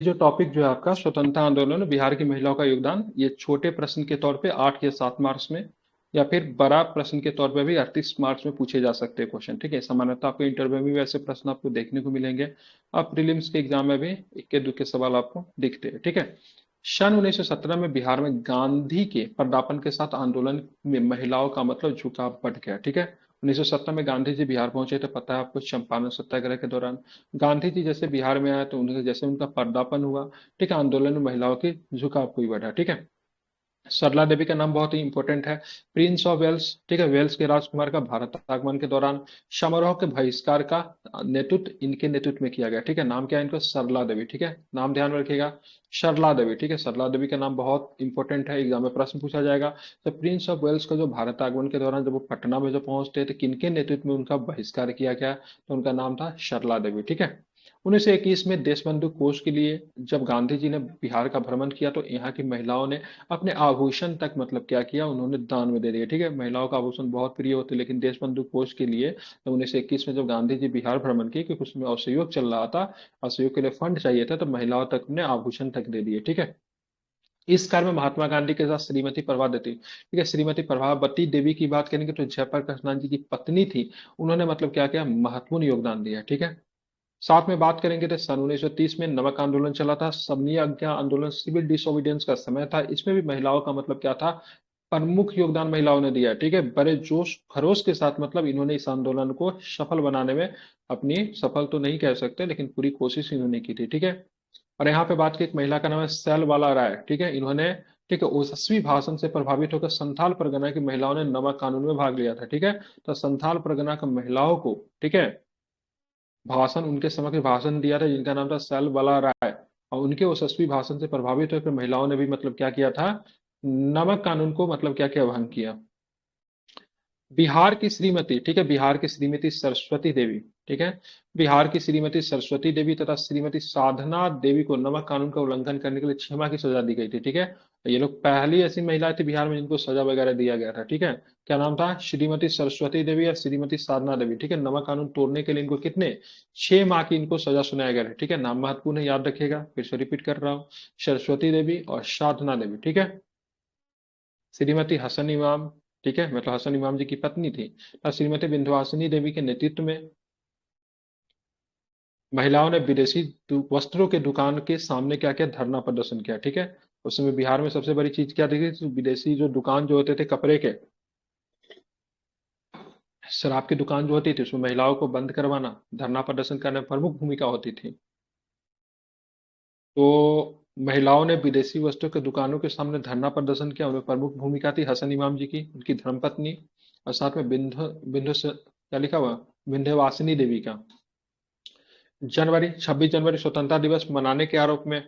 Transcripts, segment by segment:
जो टॉपिक जो है आपका स्वतंत्रता आंदोलन में बिहार की महिलाओं का योगदान, ये छोटे प्रश्न के तौर पे 8 या 7 मार्क्स में या फिर बड़ा प्रश्न के तौर पे भी 38 मार्क्स में पूछे जा सकते हैं क्वेश्चन। ठीक है, सामान्यतः आपको इंटरव्यू में भी ऐसे प्रश्न आपको देखने को मिलेंगे। अब प्रीलिम्स के एग्जाम में भी इक्के दुक्के सवाल आपको दिखते हैं। ठीक है, सन 1917 में बिहार में गांधी के पदार्पण के साथ आंदोलन में महिलाओं का मतलब झुकाव बढ़ गया। ठीक है, 1917 में गांधी जी बिहार पहुंचे थे, पता है आपको, चंपारण सत्याग्रह के दौरान गांधी जी जैसे बिहार में आए तो उनके जैसे उनका पदार्पण हुआ। ठीक है, आंदोलन में महिलाओं की झुकाव हुई बढ़ा। ठीक है, सरला देवी का नाम बहुत ही इंपॉर्टेंट है। प्रिंस ऑफ वेल्स, ठीक है, वेल्स के राजकुमार का भारत आगमन के दौरान समारोह के बहिष्कार का नेतृत्व इनके नेतृत्व में किया गया। ठीक है, नाम क्या है इनको, सरला देवी। ठीक है, नाम ध्यान में रखिएगा, सरला देवी। ठीक है, सरला देवी का नाम बहुत इंपॉर्टेंट है, एग्जाम में प्रश्न पूछा जाएगा। तो प्रिंस ऑफ वेल्स का जो भारत आगमन के दौरान जब वो पटना में जो पहुंचते थे, किनके नेतृत्व में उनका बहिष्कार किया गया, तो उनका नाम था सरला देवी। ठीक है, 1921 में देशबंधु कोष के लिए जब गांधी जी ने बिहार का भ्रमण किया तो यहाँ की महिलाओं ने अपने आभूषण तक मतलब क्या किया, उन्होंने दान में दे दिया। ठीक है, महिलाओं का आभूषण बहुत प्रिय होते, लेकिन देशबंधु कोष के लिए तो 1921 में जब गांधी जी बिहार भ्रमण किए, क्योंकि उसमें असहयोग चल रहा था, असहयोग के लिए फंड चाहिए था, तो महिलाओं तक ने आभूषण तक दे दिए। ठीक है, इस कार्य में महात्मा गांधी के साथ श्रीमती प्रभावती, ठीक है, श्रीमती प्रभावती देवी की बात करेंगे तो जयप्रकाश नारायण जी की पत्नी थी, उन्होंने मतलब क्या किया, महत्वपूर्ण योगदान दिया। ठीक है, साथ में बात करेंगे तो सन 1930 में नमक आंदोलन चला था, सबनी आज्ञा आंदोलन, सिविल डिसोबीडियंस का समय था, इसमें भी महिलाओं का मतलब क्या था, प्रमुख योगदान महिलाओं ने दिया। ठीक है, बड़े जोश खरोश के साथ मतलब इन्होंने इस आंदोलन को सफल बनाने में अपनी, सफल तो नहीं कह सकते लेकिन पूरी कोशिश इन्होंने की थी। ठीक है, और यहाँ पे बात की एक महिला का नाम है सैलवाला राय। ठीक है, इन्होंने, ठीक है, ओजस्वी भाषण से प्रभावित होकर संथाल परगना की महिलाओं ने नमक कानून में भाग लिया था। ठीक है, तो संथाल परगना की महिलाओं को, ठीक है, भाषण, उनके समक्ष भाषण दिया था जिनका नाम था सैलवाला राय, और उनके यशस्वी भाषण से प्रभावित होकर महिलाओं ने भी मतलब क्या किया था, नमक कानून को मतलब क्या किया, भंग किया। बिहार की श्रीमती, ठीक है, बिहार की श्रीमती सरस्वती देवी, ठीक है, बिहार की श्रीमती सरस्वती देवी तथा श्रीमती साधना देवी को नमक कानून का उल्लंघन करने के लिए 6 माह की सजा दी गई थी। ठीक है, ये लोग पहली ऐसी महिला थी बिहार में जिनको सजा वगैरह दिया गया था। ठीक है, क्या नाम था, श्रीमती सरस्वती देवी या श्रीमती साधना देवी। ठीक है, नमक कानून तोड़ने के लिए इनको कितने, 6 माह की इनको सजा सुनाया गया है। ठीक है, नाम महत्वपूर्ण है, याद रखिएगा, फिर से रिपीट कर रहा हूँ, सरस्वती देवी और साधना देवी। ठीक है, श्रीमती हसन इमाम, ठीक है, मतलब हसन इमाम जी की पत्नी थी, और श्रीमती विंध्यवासिनी देवी के नेतृत्व में महिलाओं ने विदेशी वस्त्रों के दुकान के सामने क्या किया, धरना प्रदर्शन किया। ठीक है, उस समय बिहार में सबसे बड़ी चीज क्या थी, तो विदेशी जो दुकान जो होते थे कपड़े के, शराब की दुकान जो होती थी, उसमें महिलाओं को बंद करवाना, धरना प्रदर्शन करने में प्रमुख भूमिका होती थी। तो महिलाओं ने विदेशी वस्तुओं के दुकानों के सामने धरना प्रदर्शन किया, उनमें प्रमुख भूमिका थी हसन इमाम जी की, उनकी धर्मपत्नी, और साथ में बिंदु क्या लिखा हुआ, विंध्यवासिनी देवी का। जनवरी, 26 जनवरी स्वतंत्रता दिवस मनाने के आरोप में,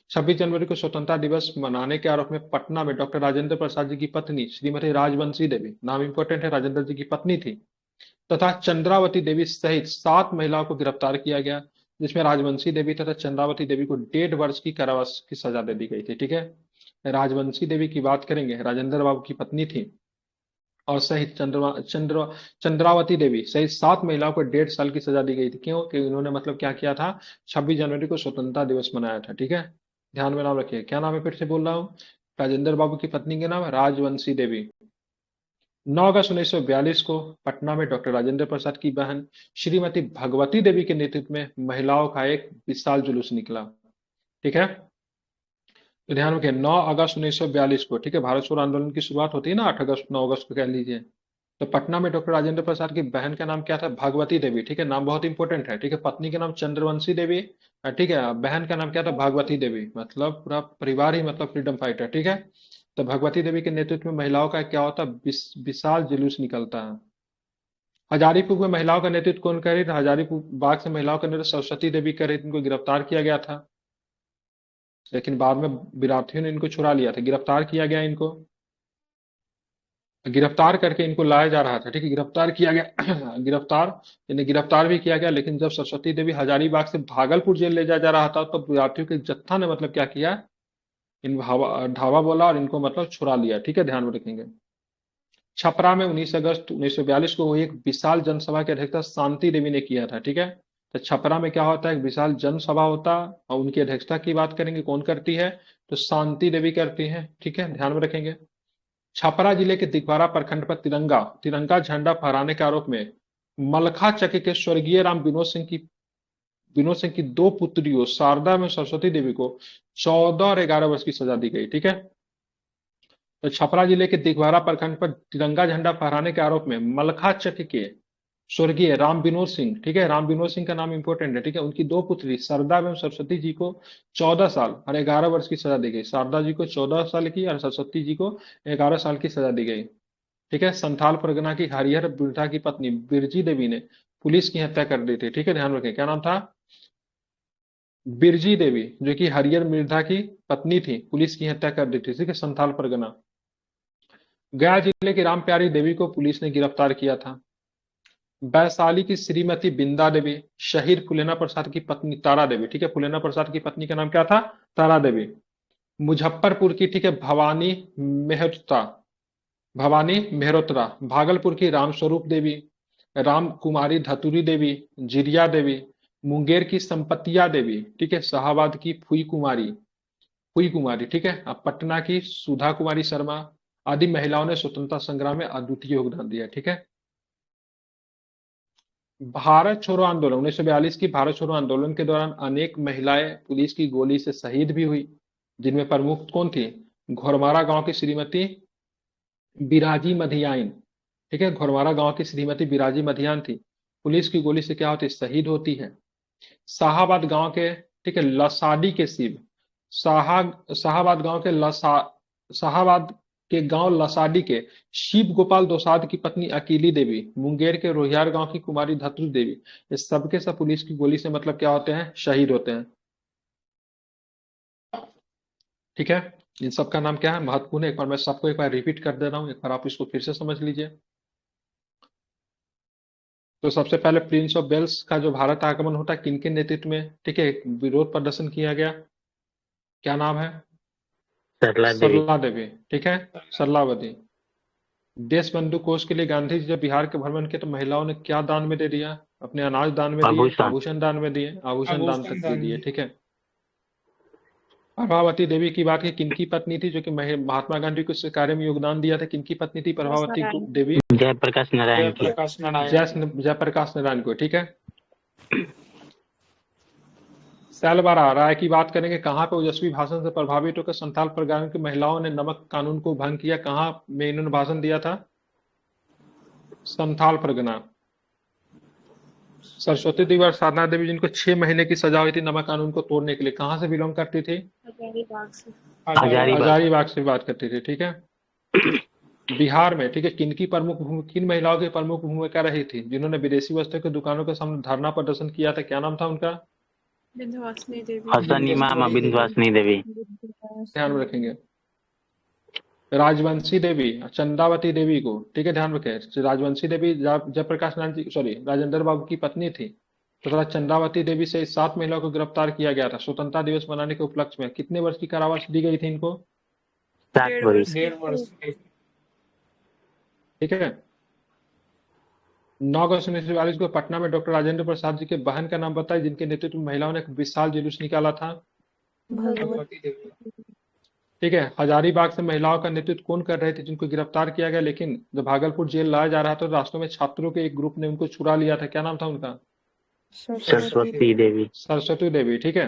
26 जनवरी को स्वतंत्रता दिवस मनाने के आरोप में पटना में डॉक्टर राजेंद्र प्रसाद जी की पत्नी श्रीमती राजवंशी देवी, नाम इंपॉर्टेंट है, राजेंद्र जी की पत्नी थी, तथा चंद्रावती देवी सहित 7 महिलाओं को गिरफ्तार किया गया, जिसमें राजवंशी देवी तथा चंद्रावती देवी को 1.5 वर्ष की कारावास की सजा दे दी गई थी। ठीक है, राजवंशी देवी की बात करेंगे, राजेंद्र बाबू की पत्नी थी, और सहित चंद्रावती देवी सहित 7 महिलाओं को 1.5 साल की सजा दी गई थी। क्यों, कि इन्होंने मतलब क्या किया था, 26 जनवरी को स्वतंत्रता दिवस मनाया था। ठीक है, ध्यान में नाम रखिए, क्या नाम है, फिर से बोल रहा हूँ, राजेंद्र बाबू की पत्नी के नाम है राजवंशी देवी। 9 अगस्त 1942 को पटना में डॉक्टर राजेंद्र प्रसाद की बहन श्रीमती भगवती देवी के नेतृत्व में महिलाओं का एक विशाल जुलूस निकला। ठीक है, तो ध्यान रखिए, 9 अगस्त 1942 को, ठीक है, भारत छोड़ो आंदोलन की शुरुआत होती है ना, 8 अगस्त, 9 अगस्त को कह लीजिए, तो पटना में डॉक्टर राजेंद्र प्रसाद की बहन का नाम क्या था, भगवती देवी। ठीक है, नाम बहुत इंपॉर्टेंट है। ठीक है, पत्नी का नाम चंद्रवंशी देवी, ठीक है, बहन का नाम क्या था, भगवती देवी, मतलब पूरा परिवार ही मतलब फ्रीडम फाइटर। ठीक है, तो भगवती देवी के नेतृत्व में महिलाओं का क्या होता है, विशाल जुलूस निकलता है। हजारीपुर में महिलाओं का नेतृत्व कौन करे, तो हजारीपुर बाग से महिलाओं का नेतृत्व सरस्वती देवी करे, इनको गिरफ्तार किया गया था, लेकिन बाद में विद्यार्थियों ने इनको छुड़ा लिया था, गिरफ्तार किया गया इनको, गिरफ्तार करके इनको लाया जा रहा था। ठीक है, गिरफ्तार किया गया गिरफ्तार, इन्हें गिरफ्तार भी किया गया, लेकिन जब सरस्वती देवी हजारीबाग से भागलपुर जेल ले जाया जा रहा था तो विद्यार्थियों के जत्था ने मतलब क्या किया, इन ढावा बोला और इनको मतलब छुड़ा लिया। ठीक है, ध्यान में रखेंगे। छपरा में 19 अगस्त 1942 को हुई एक विशाल जनसभा की अध्यक्षता शांति देवी ने किया था। ठीक है, तो छपरा में क्या होता है, एक विशाल जनसभा होता, और उनकी अध्यक्षता की बात करेंगे, कौन करती है, तो शांति देवी करती है, ठीक है, ध्यान में रखेंगे। छपरा जिले के दिघवारा प्रखंड पर तिरंगा तिरंगा झंडा फहराने के आरोप में मलखा चक के स्वर्गीय राम विनोद सिंह की दो पुत्रियों शारदा में सरस्वती देवी को 14 और 11 वर्ष की सजा दी गई, ठीक है। तो छपरा जिले के दिघवारा प्रखंड पर तिरंगा झंडा फहराने के आरोप में मलखा चक के स्वर्गीय राम विनोद सिंह, ठीक है, राम विनोद सिंह का नाम इंपॉर्टेंट है, ठीक है, उनकी दो पुत्री शारदा एवं सरस्वती जी को 14 साल और 11 वर्ष की सजा दी गई। शारदा जी को 14 साल की और सरस्वती जी को 11 साल की सजा दी गई, ठीक है। संथाल परगना की हरिहर बिरधा की पत्नी बिरजी देवी ने पुलिस की हत्या कर दी थी, ठीक है, ध्यान रखें, क्या नाम था, बिरजी देवी, जो कि हरिहर मिर्धा की पत्नी थी, पुलिस की हत्या कर दी थी, ठीक है, संथाल परगना। गया जिले की राम प्यारी देवी को पुलिस ने गिरफ्तार किया था। वैशाली की श्रीमती बिंदा देवी शहीद फुलेना प्रसाद की पत्नी तारा देवी, ठीक है, फुलेना प्रसाद की पत्नी का नाम क्या था, तारा देवी। मुजफ्फरपुर की, ठीक है, भवानी मेहरोत्रा। भागलपुर की रामस्वरूप देवी, राम कुमारी धतुरी देवी, जिरिया देवी। मुंगेर की संपतिया देवी, ठीक है, शाहाबाद की फुई कुमारी, ठीक है, अब पटना की सुधा कुमारी शर्मा आदि महिलाओं ने स्वतंत्रता संग्राम में अद्वितीय योगदान दिया, ठीक है। भारत छोड़ो आंदोलन 1942 की भारत छोड़ो आंदोलन के दौरान अनेक महिलाएं पुलिस की गोली से शहीद भी हुई, जिनमें प्रमुख कौन थी, घोरमारा गांव की श्रीमती बिराजी मधियाइन, ठीक है, घोरमारा गांव की श्रीमती बिराजी मधियान थी, पुलिस की गोली से क्या होती, शहीद होती है। शाहाबाद गांव के, ठीक है, लसाडी के शिव शाहा शाहाबाद गांव के लसा शाहाबाद के गांव लसाडी के शिव गोपाल दोसाद की पत्नी अकीली देवी, मुंगेर के रोहियार गांव की कुमारी धतुर देवी, ये सबके सब पुलिस की गोली से मतलब क्या होते हैं, शहीद होते हैं, ठीक है। इन सबका नाम क्या है, महत्वपूर्ण है, एक बार मैं सबको एक बार रिपीट कर दे रहा हूं, एक बार आप इसको फिर से समझ लीजिए। तो सबसे पहले प्रिंस ऑफ वेल्स का जो भारत आगमन होता है किनके नेतृत्व में, ठीक है, विरोध प्रदर्शन किया गया, क्या नाम है, सरला देवी। सरला देवी, ठीक है, सरलावती। देश बंधु कोष के लिए गांधी जी जब बिहार के भ्रमण किए तो महिलाओं ने क्या दान में दे दिया, अपने अनाज दान में दिए, आभूषण। आभूषण दान में दिए, आभूषण दान तक दे दिए, ठीक है। प्रभावती देवी की बात की, किनकी पत्नी थी जो कि महात्मा गांधी को इस कार्य में योगदान दिया था, किनकी पत्नी थी प्रभावती देवी, जयप्रकाश नारायण की। जयप्रकाश नारायण को, ठीक है। सैलवारा राय की बात करेंगे, कहाँ पे ओजस्वी भाषण से प्रभावित होकर संथाल परगना की महिलाओं ने नमक कानून को भंग किया, कहाँ में इन्होंने भाषण दिया था, संथाल परगना। सरस्वती देवी और साधना देवी जिनको 6 महीने की सजा हुई थी नमक कानून को तोड़ने के लिए, कहाँ से बिलोंग करती थी, हजारीबाग। हजारीबाग से बात करती थी, ठीक है। बिहार में, ठीक है, किन महिलाओं की प्रमुख भूमिका रही थी जिन्होंने विदेशी वस्त्रों की दुकानों के सामने धरना प्रदर्शन किया था, क्या नाम था उनका, विंध्यवासिनी देवी। हसन इमाम विंध्यवासिनी देवी। ध्यान में रखेंगे। राजवंशी देवी, चंदावती देवी को, ठीक है, ध्यान रखें, राजवंशी देवी जयप्रकाश नारायण जी, सॉरी, राजेंद्र बाबू की पत्नी थी। तो तथा चंदावती देवी से 7 महिलाओं को गिरफ्तार किया गया था स्वतंत्रता दिवस मनाने के उपलक्ष्य में, कितने वर्ष की कारावास दी गई थी इनको, 7 वर्ष। ठीक है। 9 अगस्त 1942 को पटना में डॉक्टर राजेंद्र प्रसाद जी के बहन का नाम बताइए जिनके नेतृत्व में महिलाओं ने एक विशाल जुलूस निकाला था, भगवती देवी। ठीक है। हजारीबाग से महिलाओं का नेतृत्व कौन कर रहे थे जिनको गिरफ्तार किया गया, लेकिन जब भागलपुर जेल लाया जा रहा था तो रास्तों में छात्रों के एक ग्रुप ने उनको चुरा लिया था, क्या नाम था उनका, सरस्वती देवी। सरस्वती देवी, ठीक है।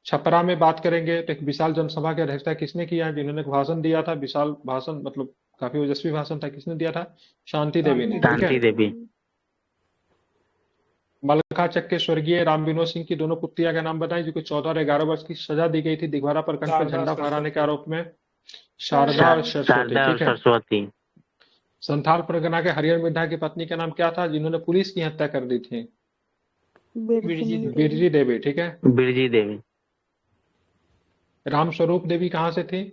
छपरा में बात करेंगे तो एक विशाल जनसभा की अध्यक्षता किसने किया है, जिन्होंने भाषण दिया था, विशाल भाषण मतलब काफी ओजस्वी भाषण था, किसने दिया था, शांति देवी ने, ठीक शांति है। देवी। मलखा चक के स्वर्गीय राम विनोद सिंह की दोनों पुत्रिया का नाम बताएं जिनको 14 और 11 वर्ष की सजा दी गई थी दिघवारा प्रखंड पर झंडा फहराने के आरोप में, शारदा और सरस्वती, शारदा और ठीक है। सरस्वती। संथाल परगना के हरिहर मिर्धा की पत्नी का नाम क्या था जिन्होंने पुलिस की हत्या कर दी थी, बिरजी देवी, ठीक है। बिरजी देवी। रामस्वरूप देवी कहाँ से थी,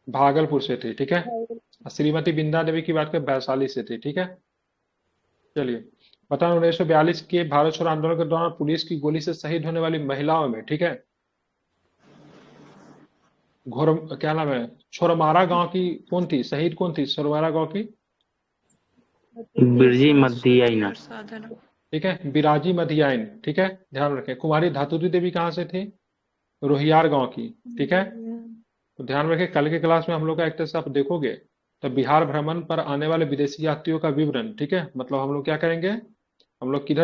भागलपुर से थी, ठीक है। श्रीमती बिंदा देवी की बात करें वैशाली से थी, ठीक है। चलिए, बता 1942 के भारत छोड़ो आंदोलन के दौरान पुलिस की गोली से शहीद होने वाली महिलाओं में, ठीक है, क्या नाम है, छोरमारा गांव की कौन थी, शहीद कौन थी छोरमारा गांव की, बिरजी मधियाइन। ठीक है। बिराजी मधियाइन, ठीक है, ध्यान रखें। कुमारी धातुरी देवी कहाँ से थी? रोहियार गांव की, ठीक है। तो ध्यान रखें, कल के क्लास में हम लोग का एक तरह से आप देखोगे तो बिहार भ्रमण पर आने वाले विदेशी यात्रियों का विवरण, ठीक है, मतलब हम लोग क्या करेंगे, हम लोग किधर